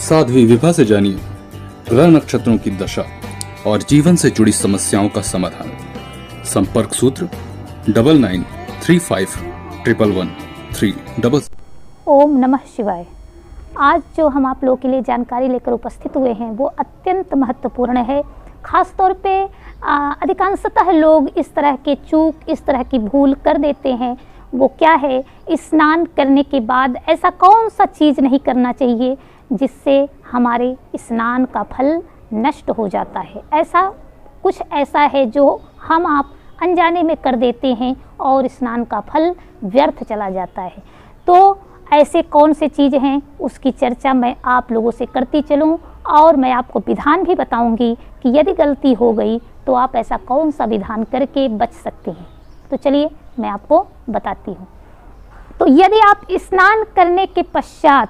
साध्वी विभा से जानिए ग्रह नक्षत्रों की दशा और जीवन से जुड़ी समस्याओं का समाधान। संपर्क सूत्र 99351113 ओम नमः शिवाय। आज जो हम आप लोगों के लिए जानकारी लेकर उपस्थित हुए हैं वो अत्यंत महत्वपूर्ण है। खास तौर पे अधिकांशतः लोग इस तरह के चूक, इस तरह की भूल कर देते हैं। वो क्या है, स्नान करने के बाद ऐसा कौन सा चीज़ नहीं करना चाहिए जिससे हमारे स्नान का फल नष्ट हो जाता है। ऐसा है जो हम आप अनजाने में कर देते हैं और स्नान का फल व्यर्थ चला जाता है। तो ऐसे कौन से चीज़ हैं उसकी चर्चा मैं आप लोगों से करती चलूं और मैं आपको विधान भी बताऊंगी कि यदि गलती हो गई तो आप ऐसा कौन सा विधान करके बच सकते हैं। तो चलिए मैं आपको बताती हूँ। तो यदि आप स्नान करने के पश्चात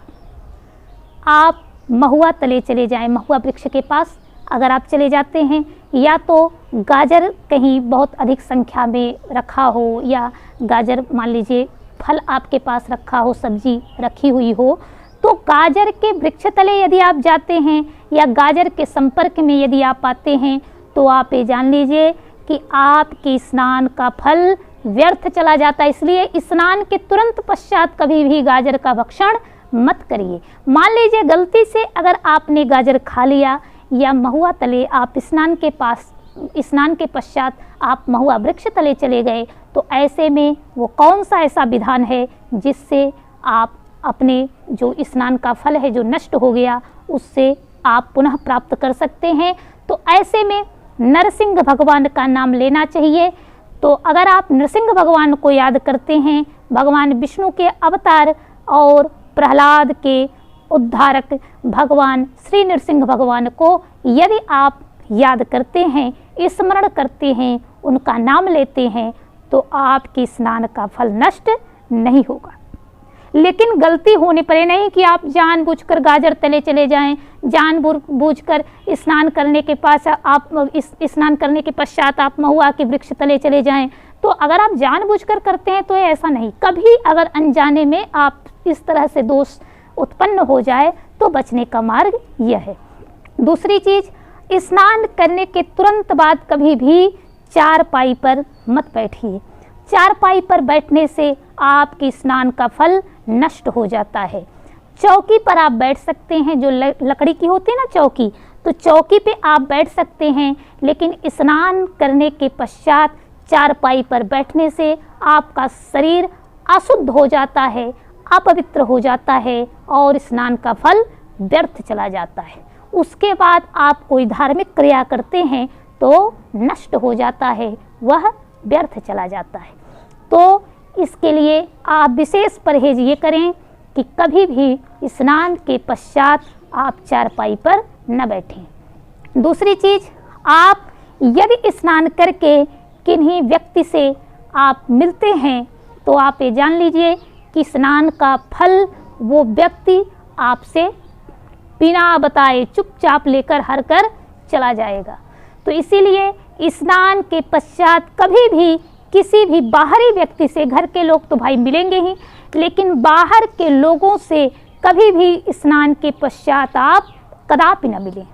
आप महुआ तले चले जाएं, महुआ वृक्ष के पास अगर आप चले जाते हैं, या तो गाजर कहीं बहुत अधिक संख्या में रखा हो, या गाजर मान लीजिए फल आपके पास रखा हो, सब्जी रखी हुई हो, तो गाजर के वृक्ष तले यदि आप जाते हैं या गाजर के संपर्क में यदि आप आते हैं तो आप ये जान लीजिए कि आपके स्नान का फल व्यर्थ चला जाता है। इसलिए स्नान के तुरंत पश्चात कभी भी गाजर का भक्षण मत करिए। मान लीजिए गलती से अगर आपने गाजर खा लिया या महुआ तले आप स्नान के पश्चात आप महुआ वृक्ष तले चले गए, तो ऐसे में वो कौन सा ऐसा विधान है जिससे आप अपने जो स्नान का फल है जो नष्ट हो गया उससे आप पुनः प्राप्त कर सकते हैं। तो ऐसे में नरसिंह भगवान का नाम लेना चाहिए। तो अगर आप नरसिंह भगवान को याद करते हैं, भगवान विष्णु के अवतार और प्रहलाद के उद्धारक भगवान श्री नरसिंह भगवान को यदि आप याद करते हैं, स्मरण करते हैं, उनका नाम लेते हैं, तो आपके स्नान का फल नष्ट नहीं होगा। लेकिन गलती होने पर नहीं कि आप जानबूझकर गाजर तले चले जाएं, जानबूझकर स्नान करने के पश्चात आप महुआ के वृक्ष तले चले जाएं। तो अगर आप जानबूझकर करते हैं तो ऐसा नहीं। कभी अगर अनजाने में आप इस तरह से दोष उत्पन्न हो जाए तो बचने का मार्ग यह है। दूसरी चीज़, स्नान करने के तुरंत बाद कभी भी चारपाई पर मत बैठिए। चारपाई पर बैठने से आपके स्नान का फल नष्ट हो जाता है। चौकी पर आप बैठ सकते हैं, जो लकड़ी की होती है ना चौकी, तो चौकी पे आप बैठ सकते हैं। लेकिन स्नान करने के पश्चात चारपाई पर बैठने से आपका शरीर अशुद्ध हो जाता है, अपवित्र हो जाता है और स्नान का फल व्यर्थ चला जाता है। उसके बाद आप कोई धार्मिक क्रिया करते हैं तो नष्ट हो जाता है, वह व्यर्थ चला जाता है। तो इसके लिए आप विशेष परहेज ये करें कि कभी भी स्नान के पश्चात आप चारपाई पर न बैठें। दूसरी चीज़, आप यदि स्नान करके किन्हीं व्यक्ति से आप मिलते हैं तो आप ये जान लीजिए कि स्नान का फल वो व्यक्ति आपसे बिना बताए चुपचाप लेकर हर कर चला जाएगा। तो इसीलिए स्नान के पश्चात कभी भी किसी भी बाहरी व्यक्ति से, घर के लोग तो भाई मिलेंगे ही, लेकिन बाहर के लोगों से कभी भी स्नान के पश्चात आप कदापि न मिलें।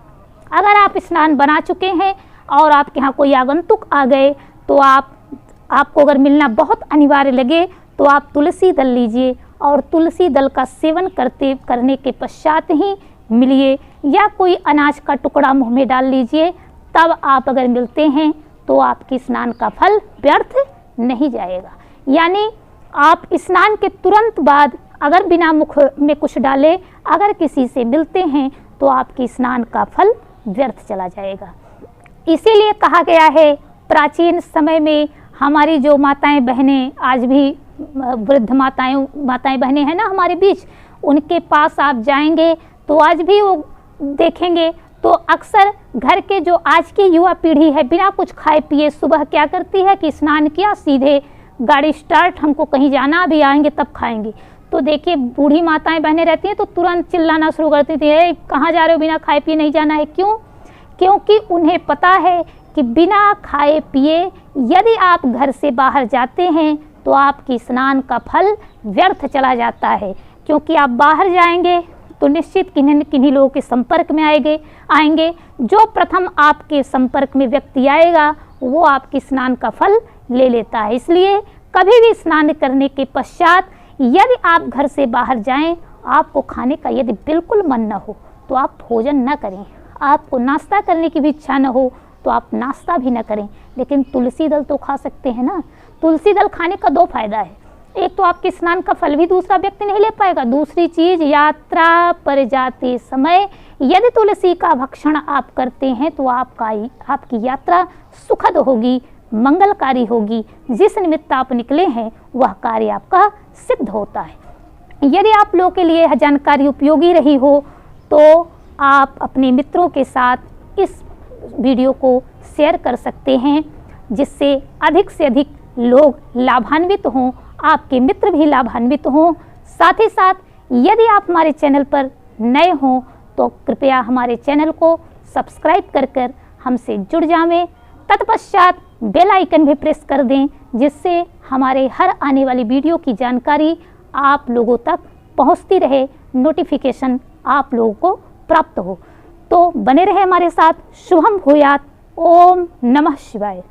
अगर आप स्नान बना चुके हैं और आपके यहाँ कोई आगंतुक आ गए तो आपको अगर मिलना बहुत अनिवार्य लगे तो आप तुलसी दल लीजिए और तुलसी दल का सेवन करने के पश्चात ही मिलिए, या कोई अनाज का टुकड़ा मुंह में डाल लीजिए। तब आप अगर मिलते हैं तो आपकी स्नान का फल व्यर्थ नहीं जाएगा। यानी आप स्नान के तुरंत बाद अगर बिना मुख में कुछ डाले अगर किसी से मिलते हैं तो आपकी स्नान का फल व्यर्थ चला जाएगा। इसीलिए कहा गया है, प्राचीन समय में हमारी जो माताएं बहनें, आज भी वृद्ध माताएं बहनें हैं ना हमारे बीच, उनके पास आप जाएंगे तो आज भी वो देखेंगे तो अक्सर घर के जो आज की युवा पीढ़ी है बिना कुछ खाए पिए सुबह क्या करती है कि स्नान किया, सीधे गाड़ी स्टार्ट, हमको कहीं जाना, अभी आएंगे तब खाएंगे। तो देखिए बूढ़ी माताएं बहनें रहती हैं तो तुरंत चिल्लाना शुरू करती थी, कहाँ जा रहे हो, बिना खाए पिए नहीं जाना है। क्यों? क्योंकि उन्हें पता है कि बिना खाए पिए यदि आप घर से बाहर जाते हैं तो आपकी स्नान का फल व्यर्थ चला जाता है। क्योंकि आप बाहर जाएंगे तो निश्चित किन्हीं लोगों के संपर्क में आएंगे। जो प्रथम आपके संपर्क में व्यक्ति आएगा वो आपके स्नान का फल ले लेता है। इसलिए कभी भी स्नान करने के पश्चात यदि आप घर से बाहर जाएं, आपको खाने का यदि बिल्कुल मन न हो तो आप भोजन न करें। आपको नाश्ता करने की भी इच्छा न हो तो आप नाश्ता भी न करें, लेकिन तुलसी दल तो खा सकते हैं ना। तुलसी दल खाने का 2 फायदा है, एक तो आपके स्नान का फल भी दूसरा व्यक्ति नहीं ले पाएगा, दूसरी चीज यात्रा पर जाते समय यदि तुलसी का भक्षण आप करते हैं तो आपकी यात्रा सुखद होगी, मंगलकारी होगी। जिस निमित्त आप निकले हैं वह कार्य आपका सिद्ध होता है। यदि आप लोगों के लिए यह जानकारी उपयोगी रही हो तो आप अपने मित्रों के साथ इस वीडियो को शेयर कर सकते हैं, जिससे अधिक से अधिक लोग लाभान्वित हों, आपके मित्र भी लाभान्वित हों। साथ ही साथ यदि आप हमारे चैनल पर नए हों तो कृपया हमारे चैनल को सब्सक्राइब कर हमसे जुड़ जाएं। तत्पश्चात बेल आइकन भी प्रेस कर दें, जिससे हमारे हर आने वाली वीडियो की जानकारी आप लोगों तक पहुंचती रहे, नोटिफिकेशन आप लोगों को प्राप्त हो। तो बने रहे हमारे साथ। शुभम भूयात। ओम नमः शिवाय।